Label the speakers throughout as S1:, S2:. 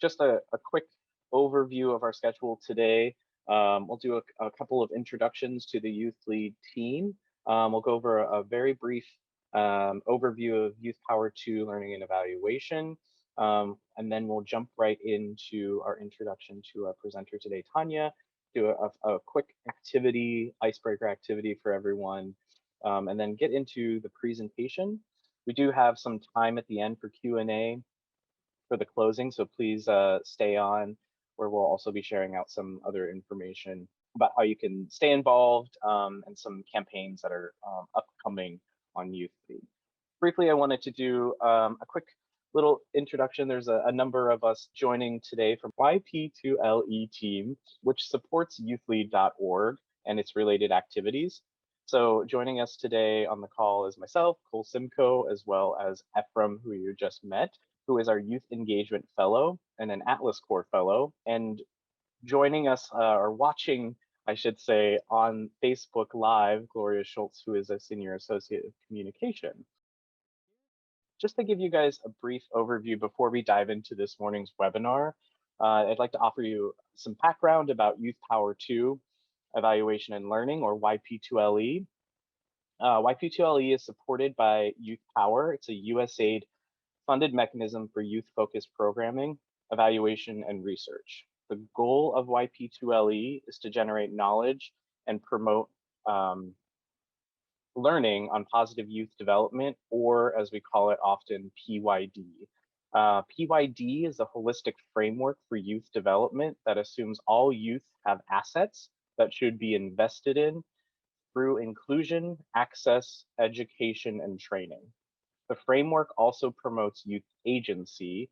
S1: just a quick overview of our schedule today. We'll do a couple of introductions to the YouthLead team. We'll go over a very brief overview of YouthPower 2 learning and evaluation. And then we'll jump right into our introduction to our presenter today, Tanya, do a quick activity, icebreaker activity for everyone, and then get into the presentation. We do have some time at the end for Q&A for the closing, so please stay on, where we'll also be sharing out some other information about how you can stay involved and some campaigns that are upcoming on YouthLead. Briefly, I wanted to do a quick little introduction. There's a number of us joining today from YP2LE team, which supports YouthLead.org and its related activities. So joining us today on the call is myself, Cole Simcoe, as well as Ephraim, who you just met, who is our Youth Engagement Fellow and an Atlas Corps Fellow. And joining us, or watching, I should say, on Facebook Live, Gloria Schultz, who is a Senior Associate of Communication. Just to give you guys a brief overview before we dive into this morning's webinar, I'd like to offer you some background about YouthPower 2 Evaluation and Learning, or YP2LE. YP2LE is supported by YouthPower. It's a USAID funded mechanism for youth-focused programming, evaluation, and research. The goal of YP2LE is to generate knowledge and promote learning on positive youth development, or as we call it often, PYD. PYD is a holistic framework for youth development that assumes all youth have assets that should be invested in through inclusion, access, education, and training. The framework also promotes youth agency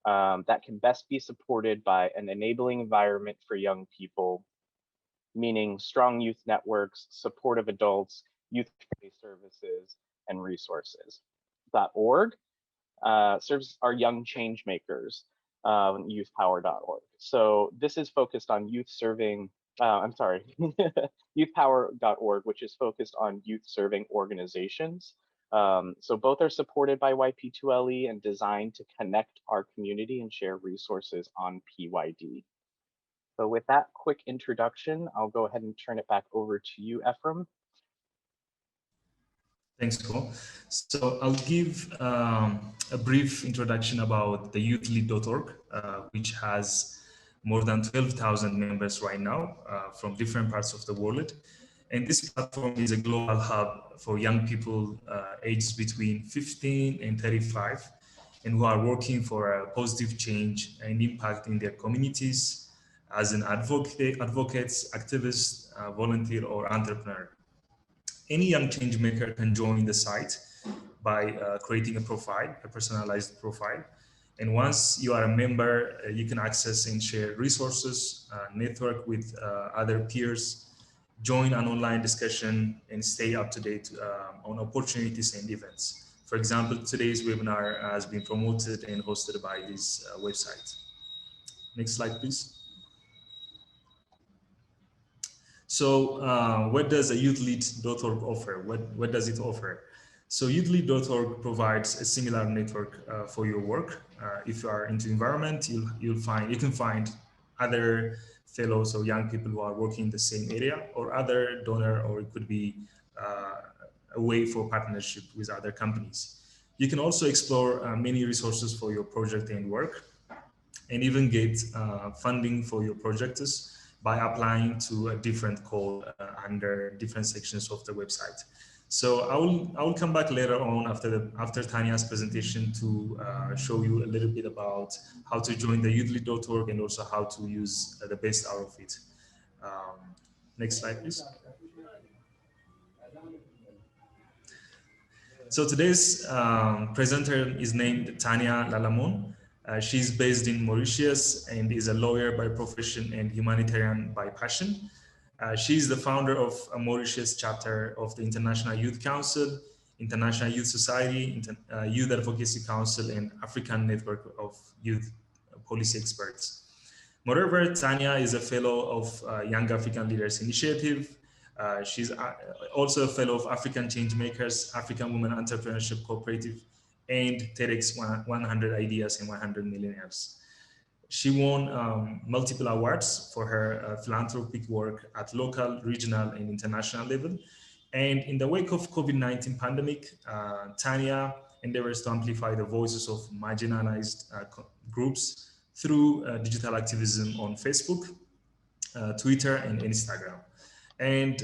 S1: that can best be supported by an enabling environment for young people, meaning strong youth networks, supportive adults, youth-based services, and resources. .org serves our young change makers, youthpower.org. So this is focused on youth serving, youthpower.org, which is focused on youth serving organizations. So both are supported by YP2LE and designed to connect our community and share resources on PYD. So with that quick introduction, I'll go ahead and turn it back over to you, Ephraim.
S2: Thanks, Cole. So I'll give a brief introduction about the YouthLead.org, which has more than 12,000 members right now from different parts of the world. And this platform is a global hub for young people aged between 15 and 35, and who are working for a positive change and impact in their communities as an advocates, activist, volunteer, or entrepreneur. Any young change maker can join the site by creating a profile, a personalized profile. And once you are a member, you can access and share resources, network with other peers, join an online discussion, and stay up to date on opportunities and events. For example, today's webinar has been promoted and hosted by this website. Next slide, please. So what does a YouthLead.org offer? What does it offer? So YouthLead.org provides a similar network for your work. If you are into environment, you can find other fellows or young people who are working in the same area, or other donor, or it could be a way for partnership with other companies. You can also explore many resources for your project and work, and even get funding for your projects by applying to a different call under different sections of the website. So I will come back later on after Tanya's presentation to show you a little bit about how to join the YouthLead.org and also how to use the best out of it. Next slide, please. So today's presenter is named Tanya Lallmon. She's based in Mauritius and is a lawyer by profession and humanitarian by passion. She's the founder of a Mauritius chapter of the International Youth Council, International Youth Society, Youth Advocacy Council, and African Network of Youth Policy Experts. Moreover, Tanya is a fellow of Young African Leaders Initiative. She's also a fellow of African Changemakers, African Women Entrepreneurship Cooperative, and TEDx 100 Ideas and 100 Millionaires. She won multiple awards for her philanthropic work at local, regional, and international level. And in the wake of COVID-19 pandemic, Tanya endeavors to amplify the voices of marginalized groups through digital activism on Facebook, Twitter, and Instagram. And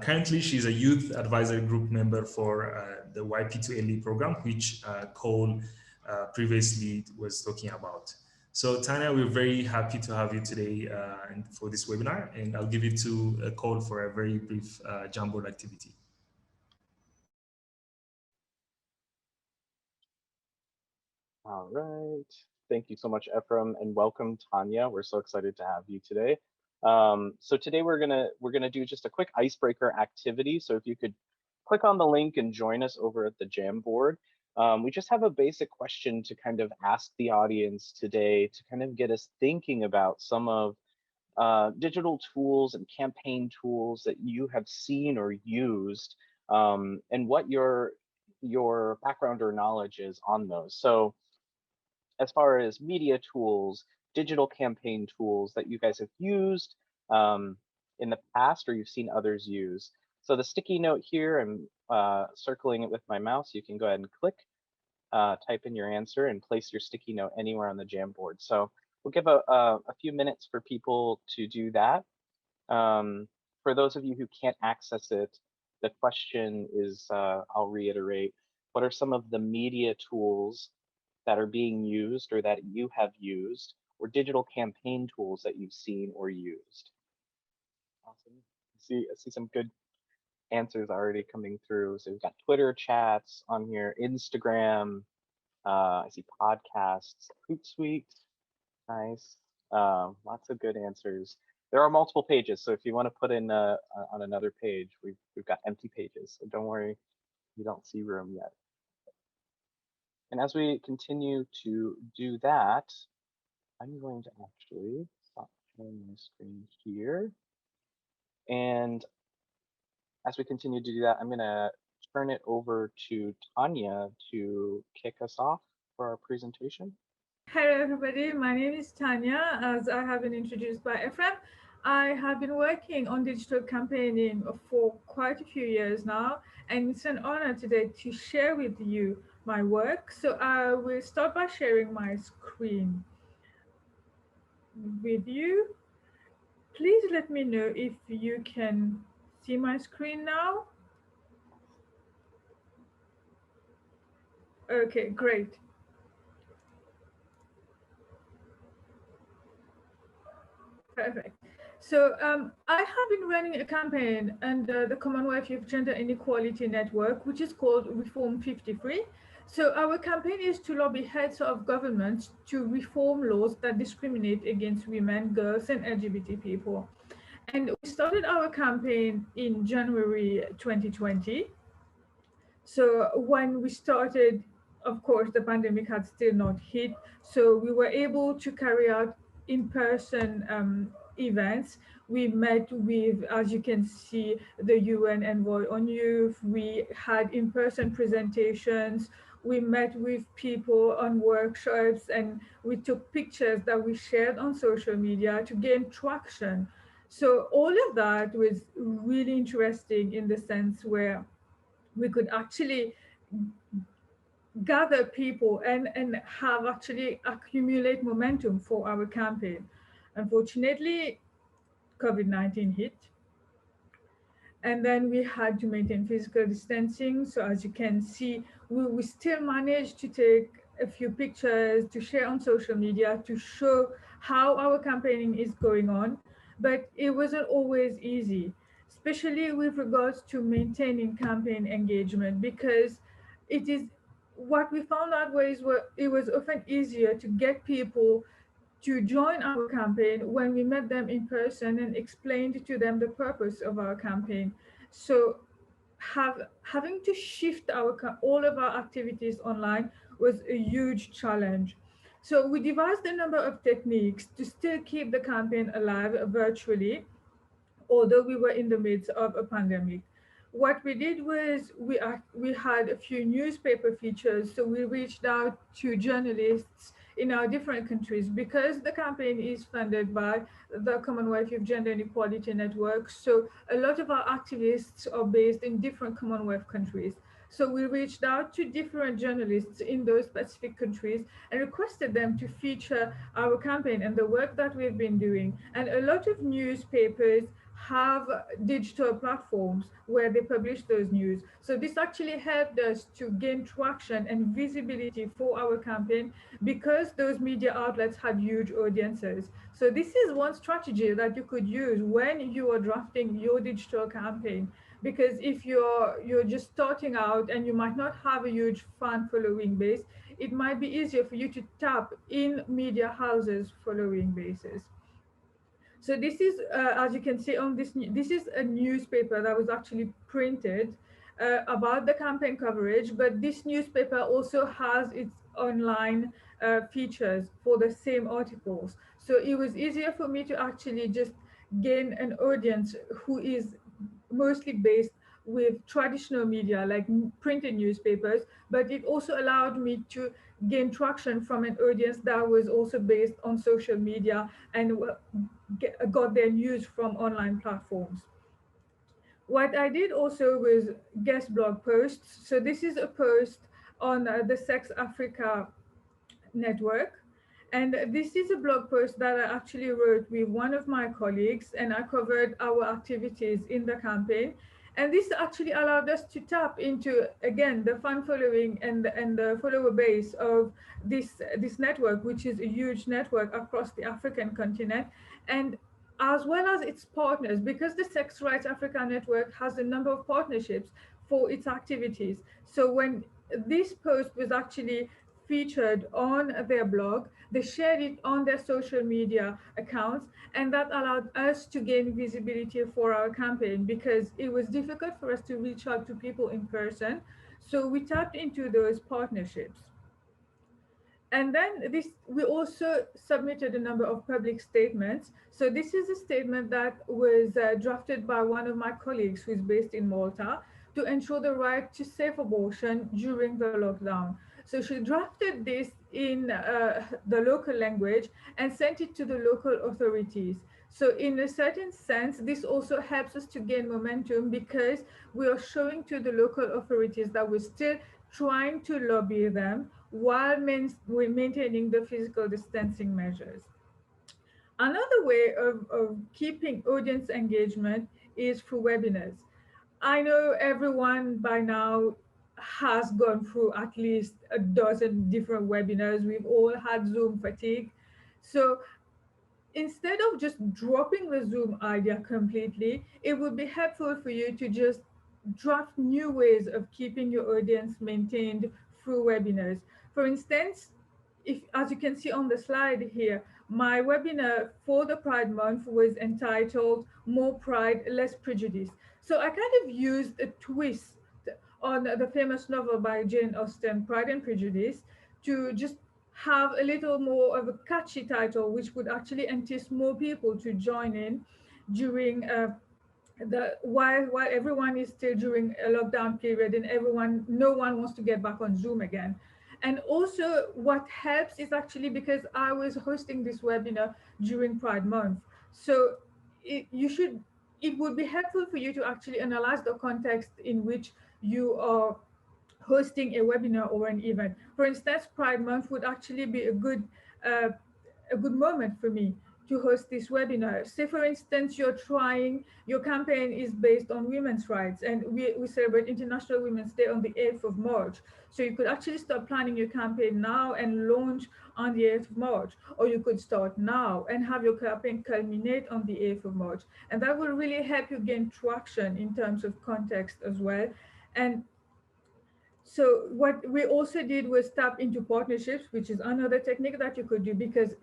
S2: currently, she's a youth advisory group member for the YP2LE program, which Cole previously was talking about. So, Tanya, we're very happy to have you today and for this webinar, and I'll give it to Cole for a very brief Jamboard activity.
S1: All right. Thank you so much, Ephraim, and welcome, Tanya. We're so excited to have you today. So today we're gonna do just a quick icebreaker activity. So if you could click on the link and join us over at the Jamboard. We just have a basic question to kind of ask the audience today to kind of get us thinking about some of digital tools and campaign tools that you have seen or used, and what your background or knowledge is on those. So as far as media tools, digital campaign tools that you guys have used in the past or you've seen others use. So the sticky note here, I'm circling it with my mouse. You can go ahead and click, type in your answer, and place your sticky note anywhere on the Jamboard. So we'll give a few minutes for people to do that. For those of you who can't access it, the question is, I'll reiterate, what are some of the media tools that are being used or that you have used, or digital campaign tools that you've seen or used? Awesome. I see some good answers already coming through. So we've got Twitter chats on here, Instagram. I see podcasts, Hootsuite. Nice. Lots of good answers. There are multiple pages, so if you want to put in on another page, we've got empty pages. So don't worry, you don't see room yet. And as we continue to do that, I'm going to actually stop sharing my screen here. And as we continue to do that, I'm going to turn it over to Tanya to kick us off for our presentation.
S3: Hello, everybody. My name is Tanya. As I have been introduced by Ephraim, I have been working on digital campaigning for quite a few years now, and it's an honor today to share with you my work. So I will start by sharing my screen with you. Please let me know if you can see my screen now. Okay, great. Perfect. So I have been running a campaign under the Commonwealth Youth Gender Inequality Network, which is called Reform 53. So our campaign is to lobby heads of governments to reform laws that discriminate against women, girls, and LGBT people. And we started our campaign in January 2020. So when we started, of course, the pandemic had still not hit. So we were able to carry out in-person events. We met with, as you can see, the UN Envoy on Youth. We had in-person presentations. We met with people on workshops, and we took pictures that we shared on social media to gain traction. So all of that was really interesting in the sense where we could actually gather people and have actually accumulate momentum for our campaign. Unfortunately, COVID-19 hit, and then we had to maintain physical distancing. So as you can see, we still managed to take a few pictures to share on social media to show how our campaigning is going on, but it wasn't always easy, especially with regards to maintaining campaign engagement, because it is what we found out was it was often easier to get people to join our campaign when we met them in person and explained to them the purpose of our campaign. So having to shift all of our activities online was a huge challenge. So we devised a number of techniques to still keep the campaign alive virtually, although we were in the midst of a pandemic. What we did was we had a few newspaper features. So we reached out to journalists in our different countries, because the campaign is funded by the Commonwealth Youth Gender Inequality Network. So a lot of our activists are based in different Commonwealth countries. So we reached out to different journalists in those specific countries and requested them to feature our campaign and the work that we've been doing. And a lot of newspapers have digital platforms where they publish those news. So this actually helped us to gain traction and visibility for our campaign because those media outlets had huge audiences. So this is one strategy that you could use when you are drafting your digital campaign, because if you're just starting out and you might not have a huge fan following base, it might be easier for you to tap in media houses following bases. So this is, as you can see on this, this is a newspaper that was actually printed about the campaign coverage, but this newspaper also has its online features for the same articles. So it was easier for me to actually just gain an audience who is mostly based with traditional media like printed newspapers, but it also allowed me to gain traction from an audience that was also based on social media and got their news from online platforms. What I did also was guest blog posts. So this is a post on the Sex Africa network. And this is a blog post that I actually wrote with one of my colleagues, and I covered our activities in the campaign. And this actually allowed us to tap into, again, the fan following and the follower base of this network, which is a huge network across the African continent. And as well as its partners, because the Sex Rights Africa Network has a number of partnerships for its activities. So when this post was actually featured on their blog, they shared it on their social media accounts, and that allowed us to gain visibility for our campaign because it was difficult for us to reach out to people in person. So we tapped into those partnerships. And then we also submitted a number of public statements. So this is a statement that was drafted by one of my colleagues who is based in Malta to ensure the right to safe abortion during the lockdown. So she drafted this in the local language and sent it to the local authorities. So in a certain sense, this also helps us to gain momentum because we are showing to the local authorities that we're still trying to lobby them while maintaining the physical distancing measures. Another way of keeping audience engagement is through webinars. I know everyone by now has gone through at least a dozen different webinars. We've all had Zoom fatigue. So instead of just dropping the Zoom idea completely, it would be helpful for you to just draft new ways of keeping your audience maintained through webinars. For instance, if, as you can see on the slide here, my webinar for the Pride Month was entitled More Pride, Less Prejudice. So I kind of used a twist on the famous novel by Jane Austen, Pride and Prejudice, to just have a little more of a catchy title, which would actually entice more people to join in during while everyone is still during a lockdown period and no one wants to get back on Zoom again. And also what helps is actually because I was hosting this webinar during Pride Month. So it would be helpful for you to actually analyze the context in which you are hosting a webinar or an event. For instance, Pride Month would actually be uh, a good moment for me to host this webinar. Say, for instance, your campaign is based on women's rights, and we celebrate International Women's Day on the 8th of March. So you could actually start planning your campaign now and launch on the 8th of March, or you could start now and have your campaign culminate on the 8th of March. And that will really help you gain traction in terms of context as well. And so what we also did was tap into partnerships, which is another technique that you could do because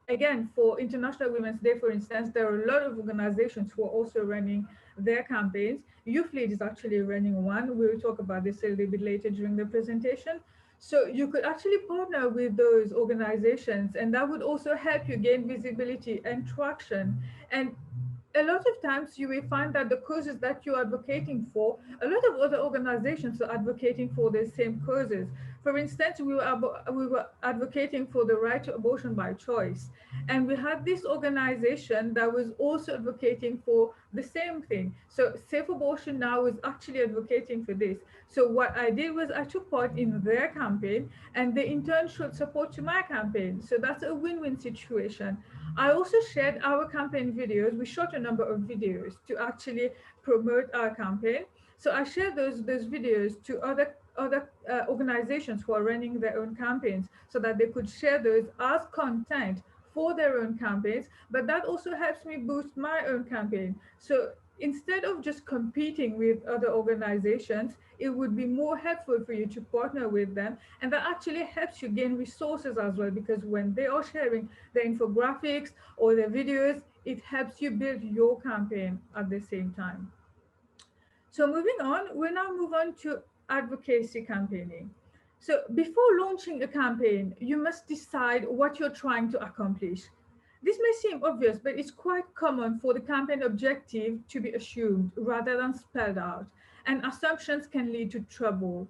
S3: again, for International Women's Day, for instance, there are a lot of organizations who are also running their campaigns. YouthLead is actually running one. We'll talk about this a little bit later during the presentation. So you could actually partner with those organizations, and that would also help you gain visibility and traction. And a lot of times you will find that the causes that you're advocating for, a lot of other organizations are advocating for the same causes. For instance, we were advocating for the right to abortion by choice. And we had this organization that was also advocating for the same thing. So Safe Abortion Now is actually advocating for this. So what I did was I took part in their campaign, and they in turn showed support to my campaign. So that's a win-win situation. I also shared our campaign videos. We shot a number of videos to actually promote our campaign. So I shared those videos to other organizations who are running their own campaigns, so that they could share those as content for their own campaigns. But that also helps me boost my own campaign. So instead of just competing with other organizations, it would be more helpful for you to partner with them. And that actually helps you gain resources as well, because when they are sharing the infographics or the videos, it helps you build your campaign at the same time. So moving on, we'll now move on to advocacy campaigning. So before launching a campaign, you must decide what you're trying to accomplish. This may seem obvious, but it's quite common for the campaign objective to be assumed rather than spelled out, and assumptions can lead to trouble.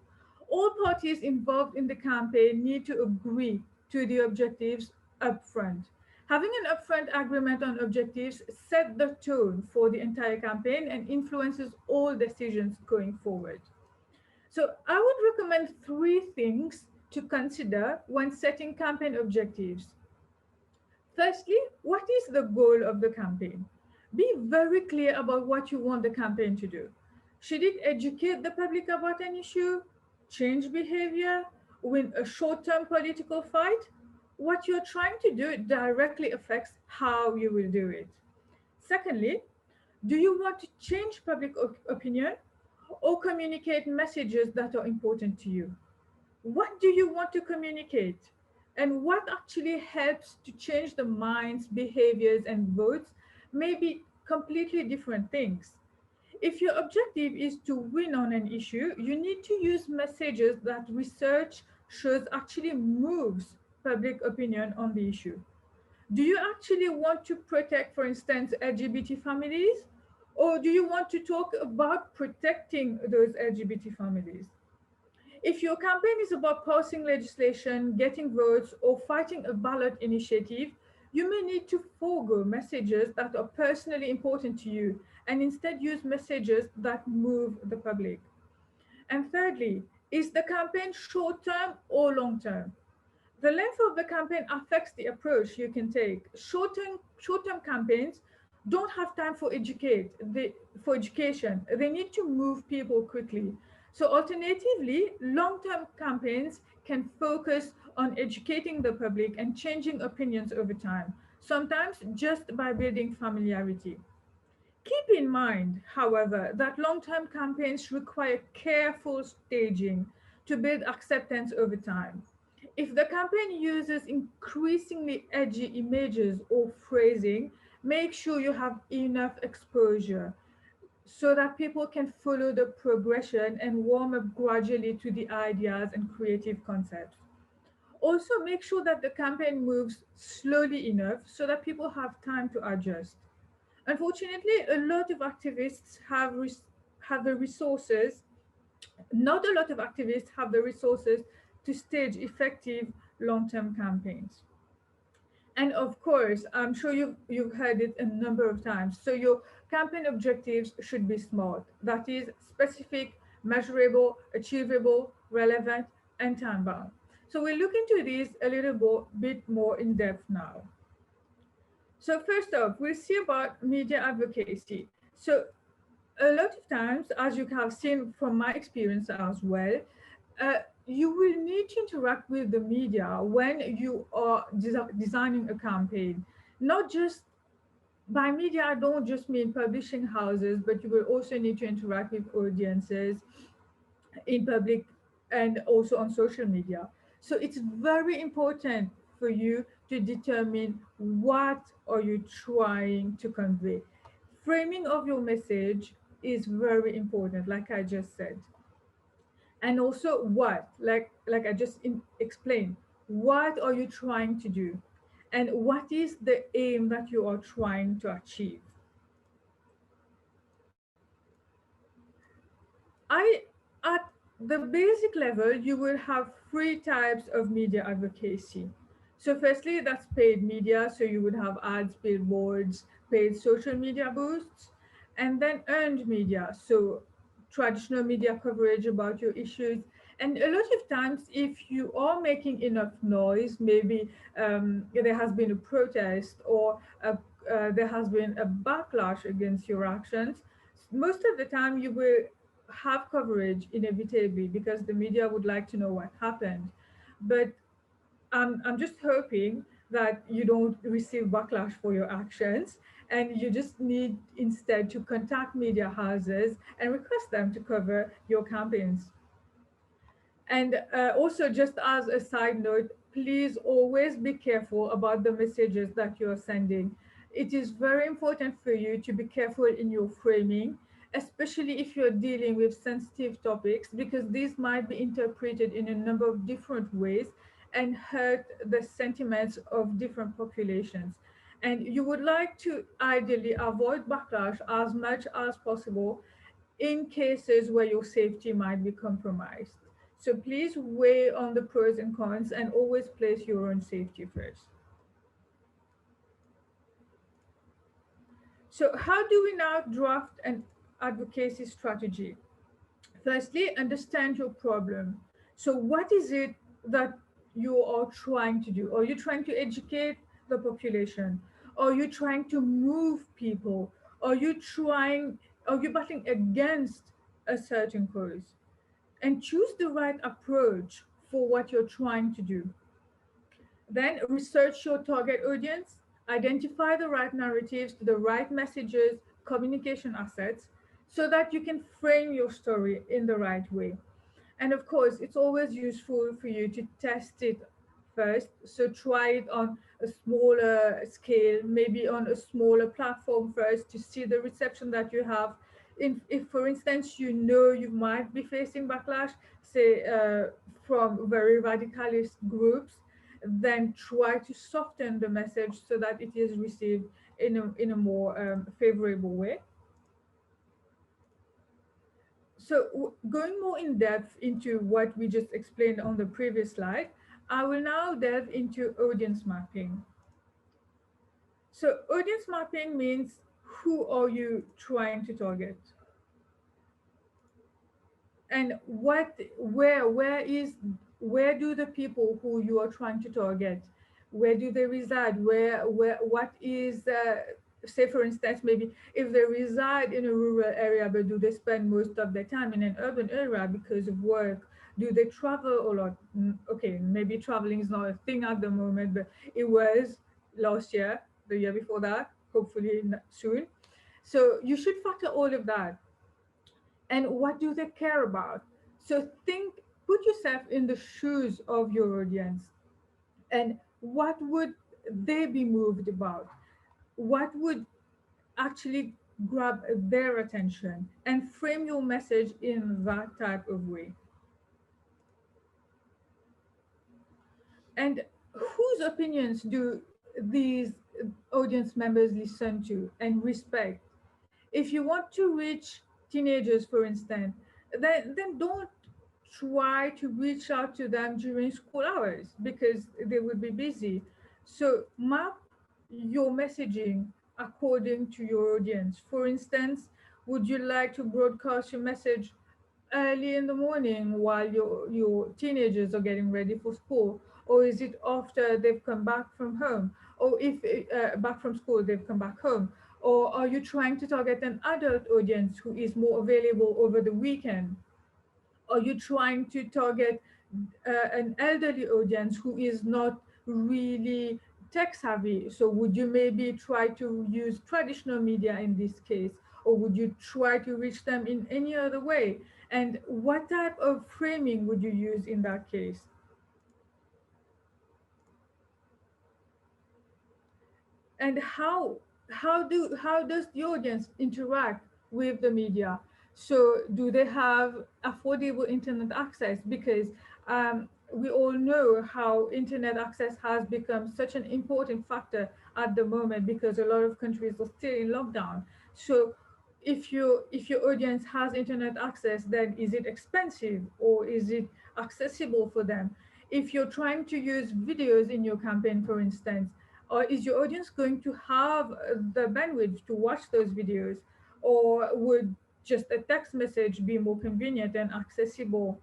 S3: All parties involved in the campaign need to agree to the objectives upfront. Having an upfront agreement on objectives sets the tone for the entire campaign and influences all decisions going forward. So I would recommend three things to consider when setting campaign objectives. Firstly, what is the goal of the campaign? Be very clear about what you want the campaign to do. Should it educate the public about an issue, change behavior, win a short-term political fight? What you're trying to do directly affects how you will do it. Secondly, do you want to change public opinion or communicate messages that are important to you? What do you want to communicate? And what actually helps to change the minds, behaviors, and votes may be completely different things. If your objective is to win on an issue, you need to use messages that research shows actually moves public opinion on the issue. Do you actually want to protect, for instance, LGBT families? Or do you want to talk about protecting those LGBT families? If your campaign is about passing legislation, getting votes, or fighting a ballot initiative, you may need to forego messages that are personally important to you and instead use messages that move the public. And thirdly, is the campaign short-term or long-term? The length of the campaign affects the approach you can take. Short-term campaigns don't have time for education. They need to move people quickly. So alternatively, long-term campaigns can focus on educating the public and changing opinions over time, sometimes just by building familiarity. Keep in mind, however, that long-term campaigns require careful staging to build acceptance over time. If the campaign uses increasingly edgy images or phrasing, make sure you have enough exposure so that people can follow the progression and warm up gradually to the ideas and creative concepts. Also, make sure that the campaign moves slowly enough so that people have time to adjust. Unfortunately, a lot of activists have the resources. Not a lot of activists have the resources to stage effective long-term campaigns. And of course, I'm sure you've heard it a number of times. So your campaign objectives should be SMART. That is specific, measurable, achievable, relevant, and time-bound. So we'll look into these a little bit more in depth now. So first off, we'll see about media advocacy. So a lot of times, as you have seen from my experience as well, you will need to interact with the media when you are designing a campaign. Not just by media, I don't just mean publishing houses, but you will also need to interact with audiences in public and also on social media. So it's very important for you to determine what are you trying to convey. Framing of your message is very important, like I just said. And also what, like I just explained, what are you trying to do? And what is the aim that you are trying to achieve? I, at the basic level, you will have three types of media advocacy. So, firstly, that's paid media. So, you would have ads, billboards, paid social media boosts, and then earned media. So, traditional media coverage about your issues. And a lot of times, if you are making enough noise, maybe there has been a protest or there has been a backlash against your actions, most of the time you will have coverage inevitably because the media would like to know what happened. But I'm just hoping that you don't receive backlash for your actions, and you just need instead to contact media houses and request them to cover your campaigns. And also, just as a side note, please always be careful about the messages that you're sending. It is very important for you to be careful in your framing, especially if you're dealing with sensitive topics, because these might be interpreted in a number of different ways and hurt the sentiments of different populations. And you would like to ideally avoid backlash as much as possible in cases where your safety might be compromised. So please weigh on the pros and cons and always place your own safety first. So, how do we now draft an advocacy strategy? Firstly, understand your problem. So, what is it that you are trying to do? Are you trying to educate the population? Are you trying to move people? Are you trying, are you battling against a certain cause? And choose the right approach for what you're trying to do. Then research your target audience, identify the right narratives, the right messages, communication assets, so that you can frame your story in the right way. And of course, it's always useful for you to test it first. So try it on a smaller scale, maybe on a smaller platform first to see the reception that you have. If, for instance, you know you might be facing backlash, say from very radicalist groups, then try to soften the message so that it is received in a more favorable way. So going more in depth into what we just explained on the previous slide, I will now delve into audience mapping. So audience mapping means who are you trying to target? And where do the people who you are trying to target, where do they reside, what is say for instance, maybe if they reside in a rural area, but do they spend most of their time in an urban area because of work? Do they travel a lot? Okay, maybe traveling is not a thing at the moment, but it was last year, the year before that, hopefully soon. So you should factor all of that. And what do they care about? So put yourself in the shoes of your audience, and what would they be moved about? What would actually grab their attention, and frame your message in that type of way. And whose opinions do these audience members listen to and respect? If you want to reach teenagers, for instance, then don't try to reach out to them during school hours because they will be busy. So map your messaging according to your audience. For instance, would you like to broadcast your message early in the morning while your teenagers are getting ready for school, or is it after they've come back from home, or if back from school they've come back home, or are you trying to target an adult audience who is more available over the weekend? Are you trying to target an elderly audience who is not really tech savvy? So would you maybe try to use traditional media in this case, or would you try to reach them in any other way? And what type of framing would you use in that case? And how does the audience interact with the media? So do they have affordable internet access? Because we all know how internet access has become such an important factor at the moment because a lot of countries are still in lockdown. So if your audience has internet access, then is it expensive or is it accessible for them? If you're trying to use videos in your campaign, for instance, or is your audience going to have the bandwidth to watch those videos, or would just a text message be more convenient and accessible?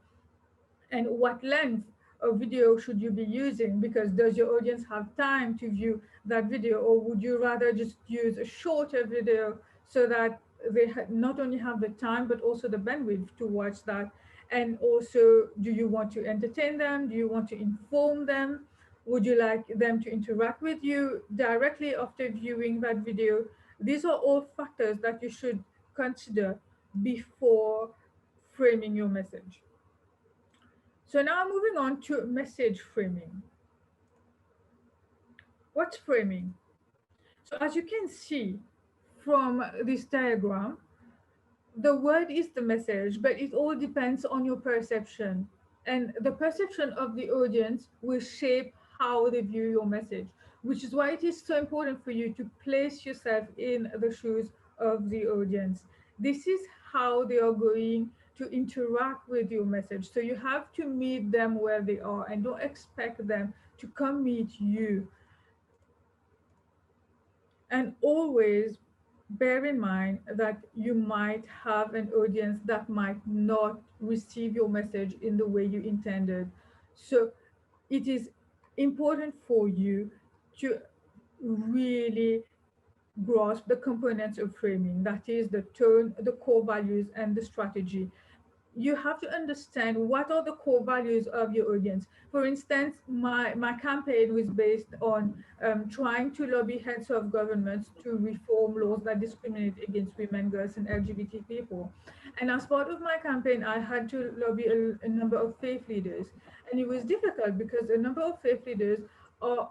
S3: And what length of video should you be using, because does your audience have time to view that video, or would you rather just use a shorter video so that they not only have the time but also the bandwidth to watch that? And also, do you want to entertain them? Do you want to inform them? Would you like them to interact with you directly after viewing that video? These are all factors that you should consider before framing your message. So now moving on to message framing. What's framing? So as you can see from this diagram, the word is the message, but it all depends on your perception. And the perception of the audience will shape how they view your message, which is why it is so important for you to place yourself in the shoes of the audience. This is how they are going to interact with your message. So you have to meet them where they are and don't expect them to come meet you. And always bear in mind that you might have an audience that might not receive your message in the way you intended. So it is important for you to really grasp the components of framing, that is the tone, the core values, and the strategy. You have to understand what are the core values of your audience. For instance, my campaign was based on trying to lobby heads of governments to reform laws that discriminate against women, girls, and LGBT people. And as part of my campaign, I had to lobby a number of faith leaders. And it was difficult because a number of faith leaders are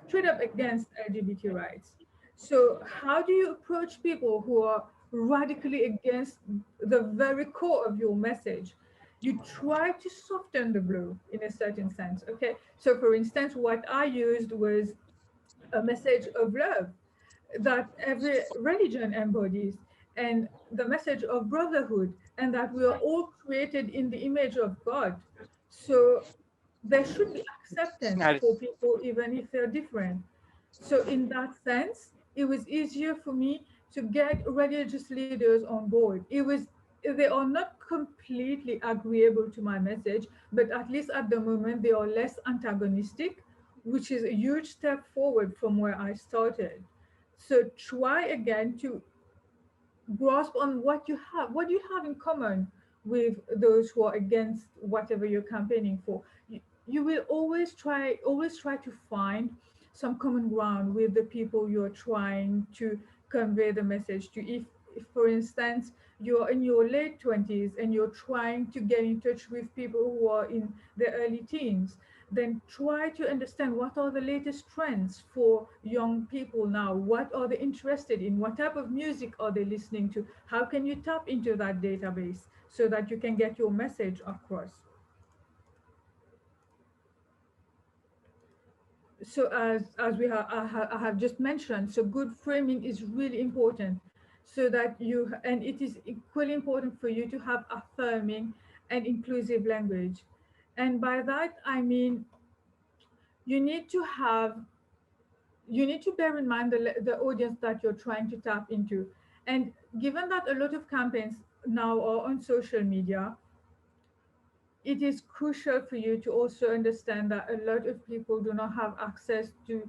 S3: straight up against LGBT rights. So, how do you approach people who are radically against the very core of your message? You try to soften the blow in a certain sense. Okay. So, for instance, what I used was a message of love that every religion embodies, and the message of brotherhood, and that we are all created in the image of God. So there should be acceptance for people even if they're different. So in that sense, it was easier for me to get religious leaders on board. They are not completely agreeable to my message, but at least at the moment they are less antagonistic, which is a huge step forward from where I started. So try again to grasp on what you have in common with those who are against whatever you're campaigning for. You will always try to find some common ground with the people you're trying to convey the message to. If for instance you're in your late 20s and you're trying to get in touch with people who are in their early teens, then try to understand what are the latest trends for young people now. What are they interested in? What type of music are they listening to? How can you tap into that database so that you can get your message across? So as I have just mentioned, so good framing is really important, so that and it is equally important for you to have affirming and inclusive language. And by that I mean you need to have you need to bear in mind the audience that you're trying to tap into. And given that a lot of campaigns now are on social media, it is crucial for you to also understand that a lot of people do not have access to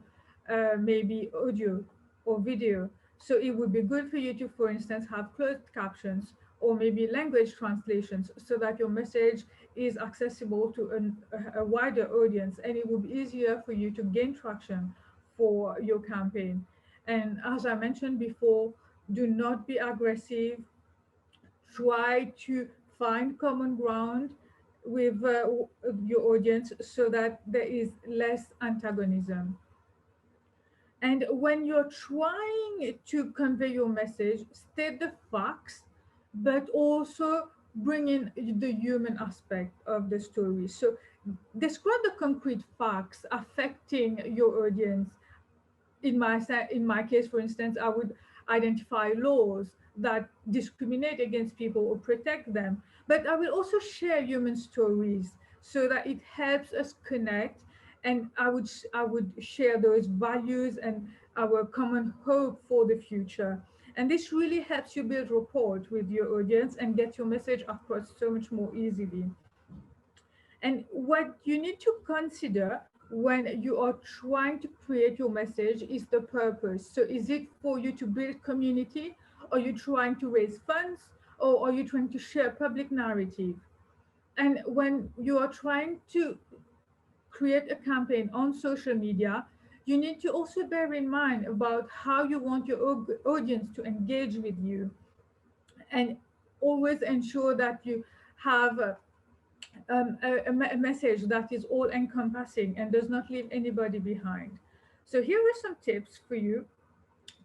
S3: maybe audio or video. So it would be good for you to, for instance, have closed captions or maybe language translations so that your message is accessible to a wider audience, and it will be easier for you to gain traction for your campaign. And as I mentioned before, do not be aggressive. Try to find common ground with your audience so that there is less antagonism. And when you're trying to convey your message, state the facts, but also bring in the human aspect of the story. So describe the concrete facts affecting your audience. In my case, for instance, I would identify laws that discriminate against people or protect them. But I will also share human stories so that it helps us connect. And I would share those values and our common hope for the future. And this really helps you build rapport with your audience and get your message across so much more easily. And what you need to consider when you are trying to create your message is the purpose. So is it for you to build community? Are you trying to raise funds? Or are you trying to share public narrative? And when you are trying to create a campaign on social media, you need to also bear in mind about how you want your audience to engage with you, and always ensure that you have a message that is all encompassing and does not leave anybody behind. So here are some tips for you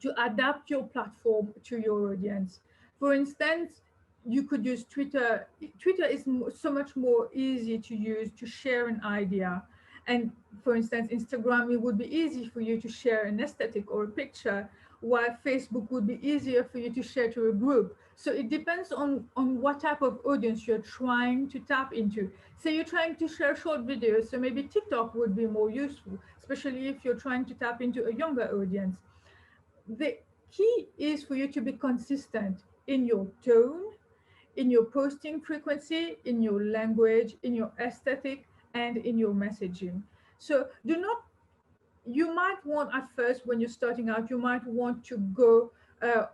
S3: to adapt your platform to your audience. For instance, you could use Twitter. Twitter is so much more easy to use to share an idea. And for instance, Instagram, it would be easy for you to share an aesthetic or a picture, while Facebook would be easier for you to share to a group. So it depends on what type of audience you're trying to tap into. Say you're trying to share short videos, so maybe TikTok would be more useful, especially if you're trying to tap into a younger audience. The key is for you to be consistent in your tone, in your posting frequency, in your language, in your aesthetic, and in your messaging. So do not, you might want at first, when you're starting out, you might want to go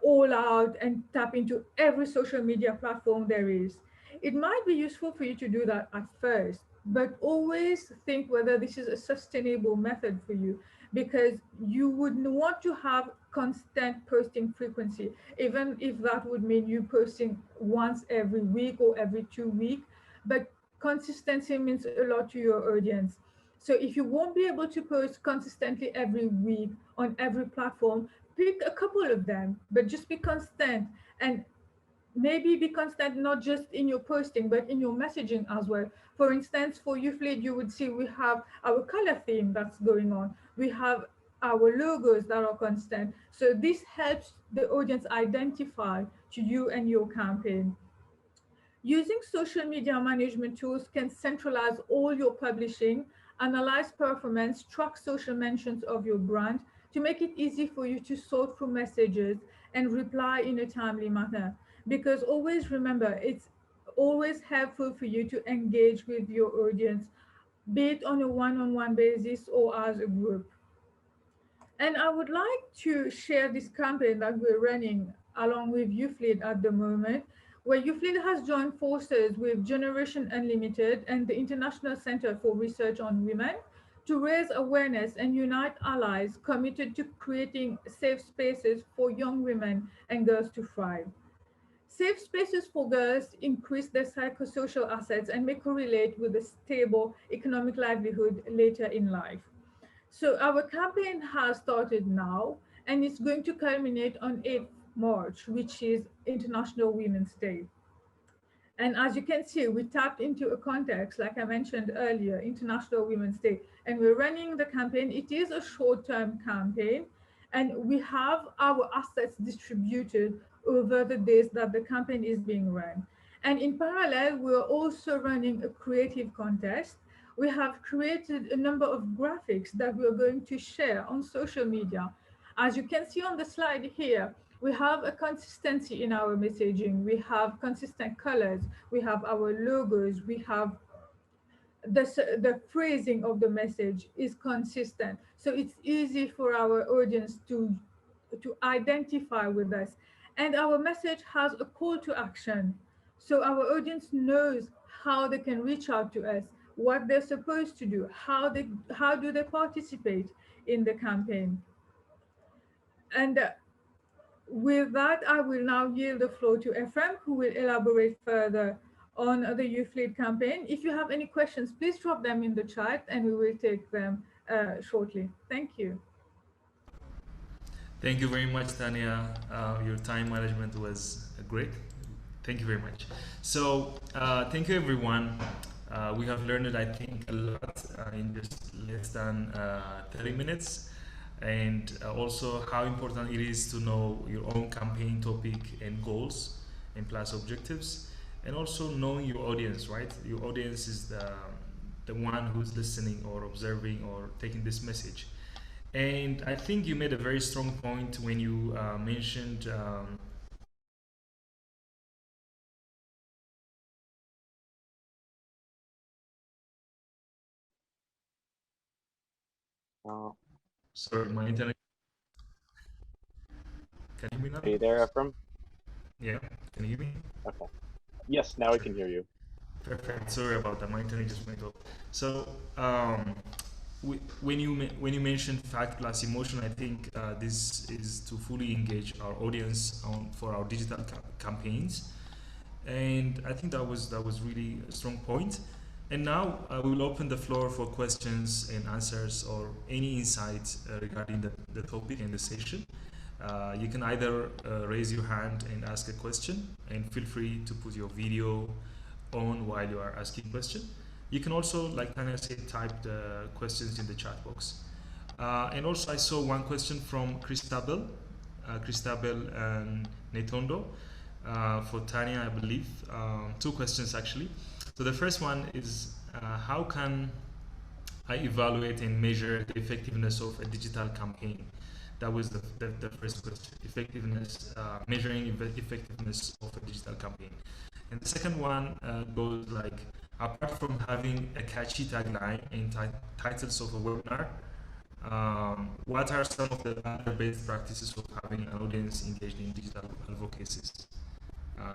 S3: all out and tap into every social media platform there is. It might be useful for you to do that at first, but always think whether this is a sustainable method for you, because you would want to have constant posting frequency, even if that would mean you posting once every week or every 2 weeks. But consistency means a lot to your audience. So if you won't be able to post consistently every week on every platform, pick a couple of them, but just be constant. And maybe be constant not just in your posting, but in your messaging as well. For instance, for YouthLead, you would see we have our color theme that's going on. We have our logos that are constant. So this helps the audience identify to you and your campaign. Using social media management tools can centralize all your publishing, analyze performance, track social mentions of your brand to make it easy for you to sort through messages and reply in a timely manner. Because always remember, it's always helpful for you to engage with your audience, be it on a one-on-one basis or as a group. And I would like to share this campaign that we're running along with YouthLead at the moment, where YouthLead has joined forces with Generation Unlimited and the International Center for Research on Women to raise awareness and unite allies committed to creating safe spaces for young women and girls to thrive. Safe spaces for girls increase their psychosocial assets and may correlate with a stable economic livelihood later in life. So our campaign has started now, and it's going to culminate on 8th March, which is International Women's Day. And as you can see, we tapped into a context, like I mentioned earlier, International Women's Day, and we're running the campaign. It is a short-term campaign, and we have our assets distributed over the days that the campaign is being run. And in parallel, we're also running a creative contest. We have created a number of graphics that we're going to share on social media. As you can see on the slide here, we have a consistency in our messaging. We have consistent colors. We have our logos. We have the phrasing of the message is consistent. So it's easy for our audience to identify with us. And our message has a call to action. So our audience knows how they can reach out to us, what they're supposed to do, how do they participate in the campaign. And with that, I will now yield the floor to Ephraim, who will elaborate further on the YouthLead campaign. If you have any questions, please drop them in the chat and we will take them shortly. Thank you.
S2: Thank you very much, Tanya. Your time management was great. Thank you very much. So, thank you, everyone. We have learned, I think, a lot in just less than 30 minutes. and also how important it is to know your own campaign topic and goals and plus objectives, and also knowing your audience, right? Your audience is the one who's listening or observing or taking this message. And I think you made a very strong point when you mentioned
S1: Uh,
S2: sorry, my internet. Can you hear me now?
S1: are you there, Ephraim?
S2: Yeah, can you hear me?
S1: Okay. Yes, now I
S2: Sure.
S1: can hear you.
S2: Perfect. Sorry about that. My internet just went off. So, when you mentioned fact plus emotion, I think this is to fully engage our audience on for our digital campaigns, and I think that was really a strong point. And now we will open the floor for questions and answers or any insights regarding the topic and the session. You can either raise your hand and ask a question, and feel free to put your video on while you are asking question. You can also, like Tanya said, type the questions in the chat box. And also, I saw one question from Christabel and Netondo for Tanya, I believe. Two questions actually. So the first one is, how can I evaluate and measure the effectiveness of a digital campaign? That was the first question. Effectiveness, measuring effectiveness of a digital campaign. And the second one goes like, apart from having a catchy tagline and titles of a webinar, what are some of the other best practices of having an audience engaged in digital advocacies?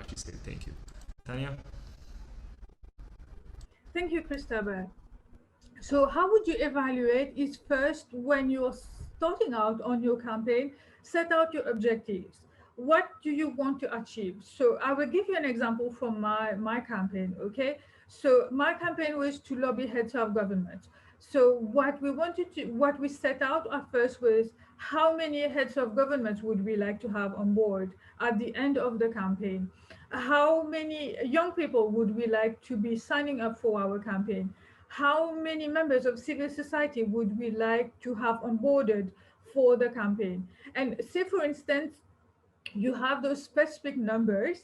S2: She said, thank you. Tanya?
S3: Thank you, Christabel. So how would you evaluate is first when you're starting out on your campaign, set out your objectives. What do you want to achieve? So I will give you an example from my campaign, okay? So my campaign was to lobby heads of government. So what we set out at first was how many heads of government would we like to have on board at the end of the campaign? How many young people would we like to be signing up for our campaign? How many members of civil society would we like to have onboarded for the campaign? And say, for instance, you have those specific numbers,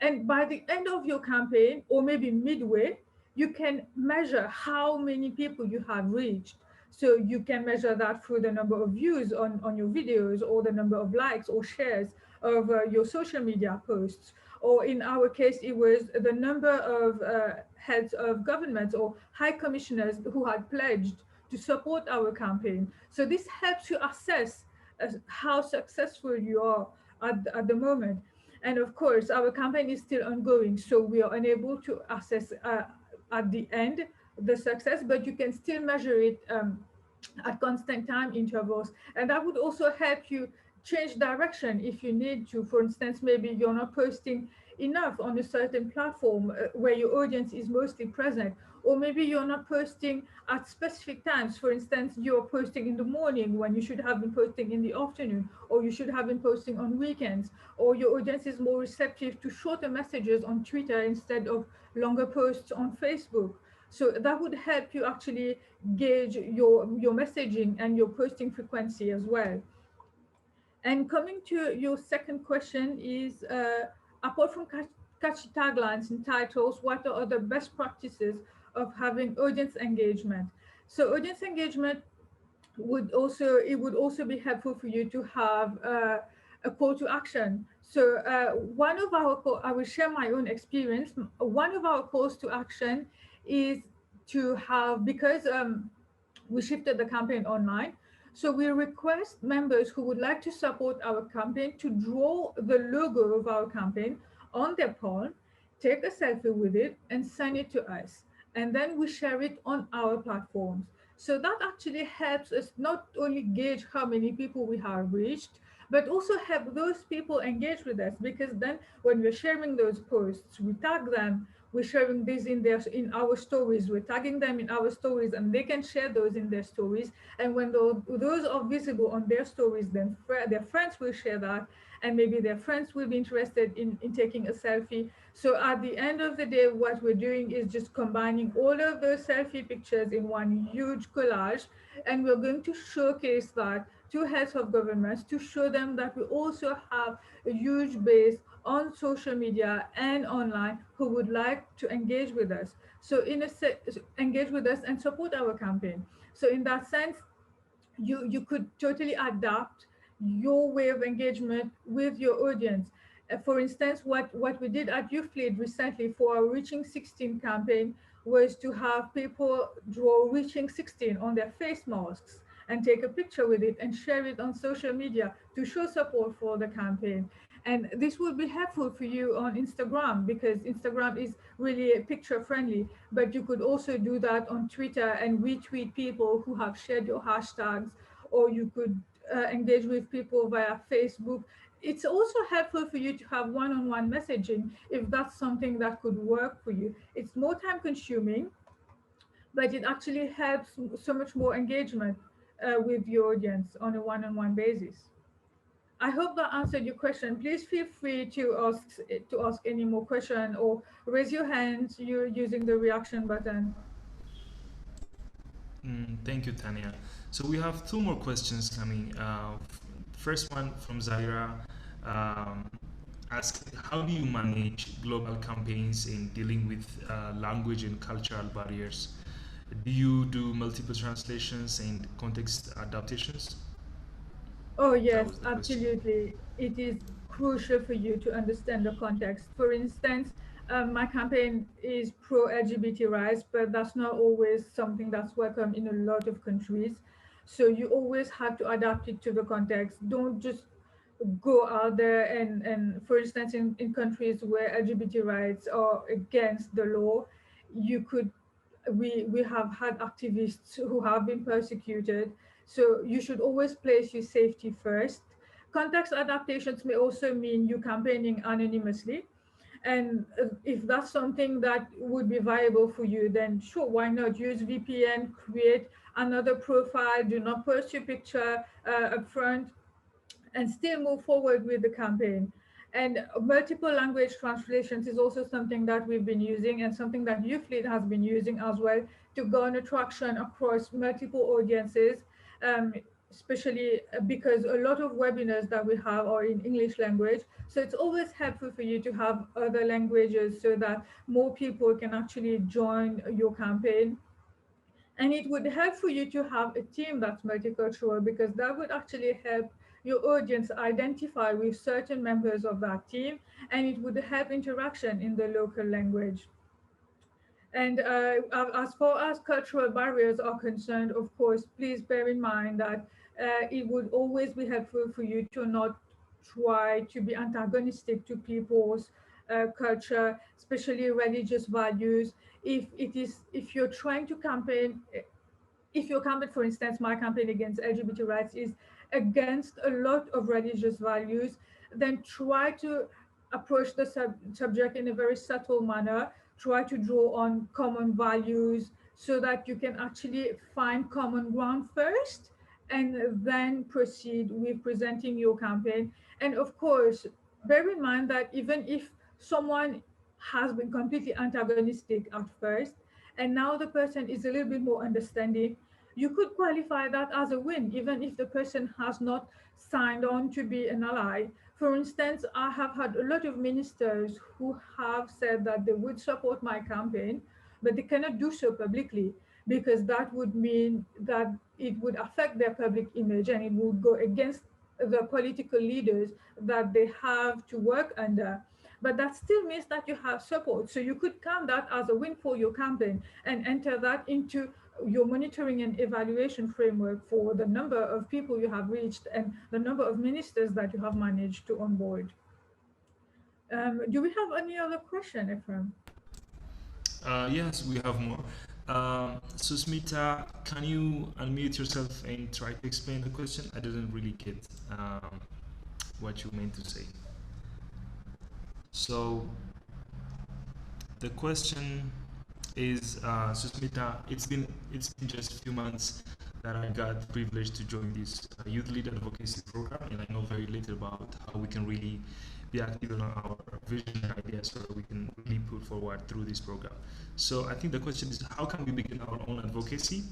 S3: and by the end of your campaign, or maybe midway, you can measure how many people you have reached. So you can measure that through the number of views on your videos, or the number of likes or shares of your social media posts. Or in our case, it was the number of heads of governments or high commissioners who had pledged to support our campaign. So this helps you assess how successful you are at the moment. And of course, our campaign is still ongoing, so we are unable to assess at the end the success, but you can still measure it at constant time intervals. And that would also help you change direction if you need to. For instance, maybe you're not posting enough on a certain platform where your audience is mostly present, or maybe you're not posting at specific times. For instance, you're posting in the morning when you should have been posting in the afternoon, or you should have been posting on weekends, or your audience is more receptive to shorter messages on Twitter instead of longer posts on Facebook. So that would help you actually gauge your messaging and your posting frequency as well. And coming to your second question is, apart from catchy taglines and titles, what are the best practices of having audience engagement? So audience engagement would also be helpful for you to have a call to action. So I will share my own experience. One of our calls to action is to have, because we shifted the campaign online. So we request members who would like to support our campaign to draw the logo of our campaign on their phone, take a selfie with it, and send it to us. And then we share it on our platforms. So that actually helps us not only gauge how many people we have reached, but also help those people engage with us, because then when we're sharing those posts, we tag them, we're sharing this in our stories, we're tagging them in our stories, and they can share those in their stories. And when those are visible on their stories, then their friends will share that, and maybe their friends will be interested in taking a selfie. So at the end of the day, what we're doing is just combining all of those selfie pictures in one huge collage, and we're going to showcase that to heads of governments to show them that we also have a huge base on social media and online who would like to engage with us. So engage with us and support our campaign. So in that sense, you could totally adapt your way of engagement with your audience. For instance, what we did at YouthLead recently for our Reaching 16 campaign was to have people draw Reaching 16 on their face masks and take a picture with it and share it on social media to show support for the campaign. And this would be helpful for you on Instagram because Instagram is really picture friendly, but you could also do that on Twitter and retweet people who have shared your hashtags, or you could engage with people via Facebook. It's also helpful for you to have one-on-one messaging if that's something that could work for you. It's more time consuming, but it actually helps so much more engagement with your audience on a one-on-one basis. I hope that answered your question. Please feel free to ask any more question or raise your hand using the reaction button.
S2: Thank you, Tanya. So we have two more questions coming. First one from Zaira, um, asking, how do you manage global campaigns in dealing with language and cultural barriers? Do you do multiple translations and context adaptations?
S3: Oh,
S2: That
S3: yes,
S2: was the question.
S3: absolutely. It is crucial for you to understand the context. For instance, my campaign is pro LGBT rights, but that's not always something that's welcome in a lot of countries. So you always have to adapt it to the context. Don't just go out there and for instance, in countries where LGBT rights are against the law, you could we have had activists who have been persecuted. So you should always place your safety first. Context adaptations may also mean you campaigning anonymously. And if that's something that would be viable for you, then sure, why not use VPN, create another profile, do not post your picture up front, and still move forward with the campaign. And multiple language translations is also something that we've been using and something that YouthLead has been using as well to garner traction across multiple audiences, um, especially because a lot of webinars that we have are in English language. So it's always helpful for you to have other languages so that more people can actually join your campaign. And it would help for you to have a team that's multicultural because that would actually help your audience identify with certain members of that team, and it would help interaction in the local language. And as far as cultural barriers are concerned, of course, please bear in mind that it would always be helpful for you to not try to be antagonistic to people's culture, especially religious values. If you're trying to campaign, if your campaign, for instance, my campaign against LGBT rights is against a lot of religious values, then try to approach the subject in a very subtle manner. Try to draw on common values so that you can actually find common ground first and then proceed with presenting your campaign. And of course, bear in mind that even if someone has been completely antagonistic at first, and now the person is a little bit more understanding, you could qualify that as a win, even if the person has not signed on to be an ally. For instance, I have had a lot of ministers who have said that they would support my campaign, but they cannot do so publicly because that would mean that it would affect their public image and it would go against the political leaders that they have to work under. But that still means that you have support. So you could count that as a win for your campaign and enter that into your monitoring and evaluation framework for the number of people you have reached and the number of ministers that you have managed to onboard. Do we have any other question, Ephraim?
S2: Yes, we have more. Susmita, can you unmute yourself and try to explain the question? I didn't really get what you meant to say. So the question is, Susmita, it's been just a few months that I got privileged to join this youth lead advocacy program, and I know very little about how we can really be active on our vision and ideas so that we can really put forward through this program. So I think the question is, how can we begin our own advocacy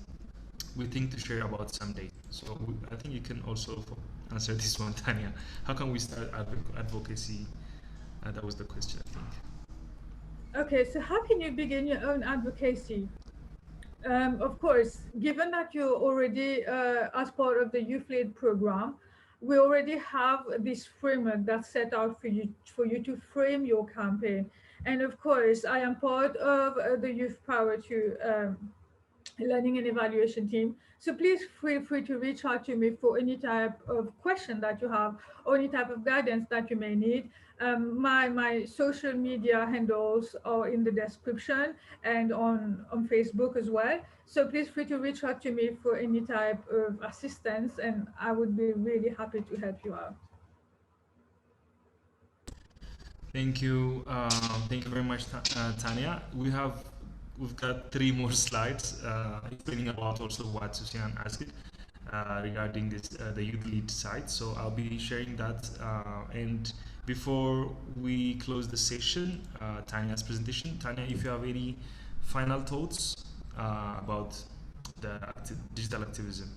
S2: we think to share about someday. So I think you can also answer this one, Tanya. How can we start advocacy? That was the question, I think.
S3: Okay, so how can you begin your own advocacy? Of course, given that you're already as part of the YouthLead program, we already have this framework that's set out for you to frame your campaign. And of course, I am part of the YouthPower to learning and evaluation team. So please feel free to reach out to me for any type of question that you have or any type of guidance that you may need. My social media handles are in the description and on Facebook as well. So please free to reach out to me for any type of assistance, and I would be really happy to help you out.
S2: Thank you very much, Tanya. We've got three more slides explaining about also what Susian asked regarding this the YouthLead site. So I'll be sharing that. And before we close the session, Tanya's presentation. Tanya, if you have any final thoughts about the digital activism.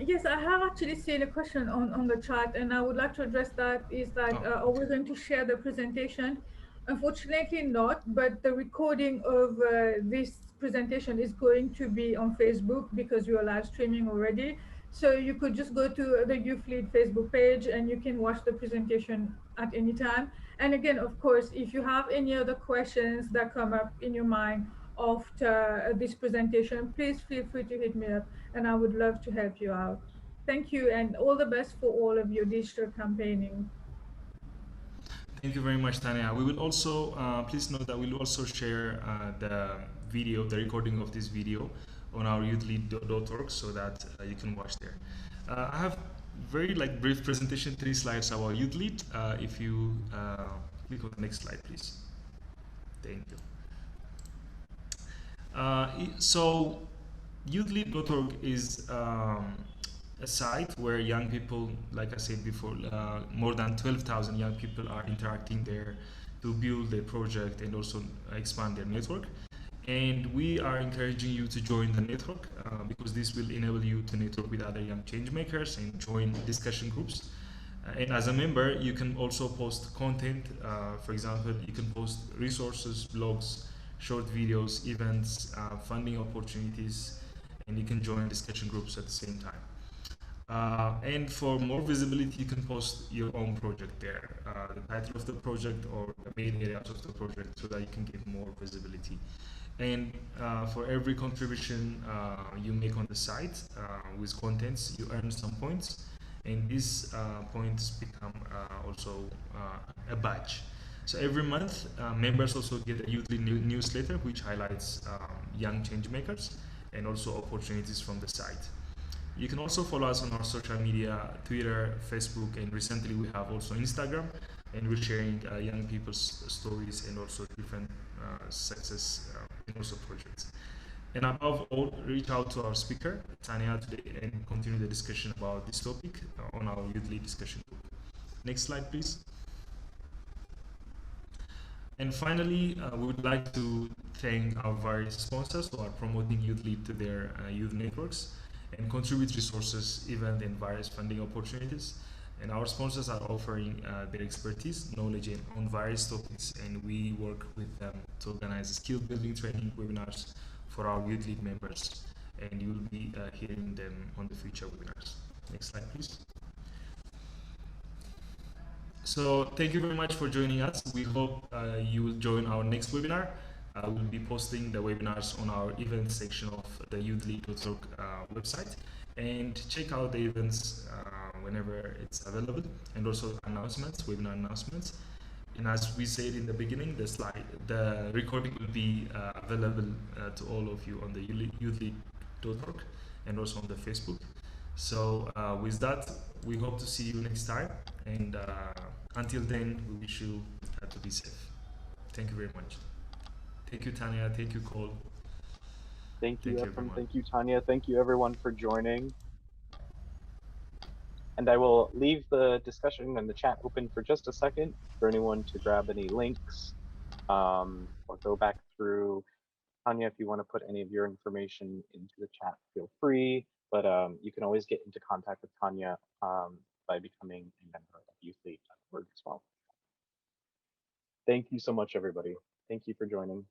S3: Yes, I have actually seen a question on the chat, and I would like to address that. Is that are we going to share the presentation? Unfortunately, not, but the recording of this presentation is going to be on Facebook because we are live streaming already. So you could just go to the YouthLead Facebook page and you can watch the presentation at any time. And again, of course, if you have any other questions that come up in your mind after this presentation, please feel free to hit me up and I would love to help you out. Thank you and all the best for all of your digital campaigning.
S2: Thank you very much, Tanya. We will also, please note that we'll also share the video, the recording of this video on our youthlead.org so that you can watch there. I have very brief presentation, 3 slides about YouthLead. If you click on the next slide, please. Thank you. So YouthLead.org is a site where young people, like I said before, more than 12,000 young people are interacting there to build their project and also expand their network. And we are encouraging you to join the network because this will enable you to network with other young change makers and join discussion groups. And as a member, you can also post content. For example, you can post resources, blogs, short videos, events, funding opportunities, and you can join discussion groups at the same time. And for more visibility, you can post your own project there, the title of the project or the main areas of the project, so that you can get more visibility. And for every contribution you make on the site with contents, you earn some points, and these points become also a badge. So every month, members also get a YouthLead newsletter which highlights young change makers and also opportunities from the site. You can also follow us on our social media, Twitter, Facebook, and recently we have also Instagram, and we're sharing young people's stories and also different success and also projects. And above all, reach out to our speaker, Tanya, today and continue the discussion about this topic on our YouthLead discussion group. Next slide, please. And finally, we would like to thank our various sponsors who are promoting YouthLead to their youth networks and contribute resources, event, and various funding opportunities. And our sponsors are offering their expertise, knowledge on various topics, and we work with them to organize skill building training webinars for our YouthLead members. And you will be hearing them on the future webinars. Next slide, please. So thank you very much for joining us. We hope you will join our next webinar. We'll be posting the webinars on our events section of the YouthLead.org website, and check out the events whenever it's available, and also announcements, webinar announcements. And as we said in the beginning, the recording will be available to all of you on the YouthLead.org and also on the Facebook. So with that, we hope to see you next time, and until then, we wish you to be safe. Thank you very much. Thank you, Tanya. Thank you, Cole.
S1: Thank you, Ephraim. Thank you, Tanya. Thank you, everyone, for joining. And I will leave the discussion and the chat open for just a second for anyone to grab any links or go back through Tanya, if you want to put any of your information into the chat, feel free. But you can always get into contact with Tanya by becoming a member of YouthLead.org as well. Thank you so much, everybody. Thank you for joining.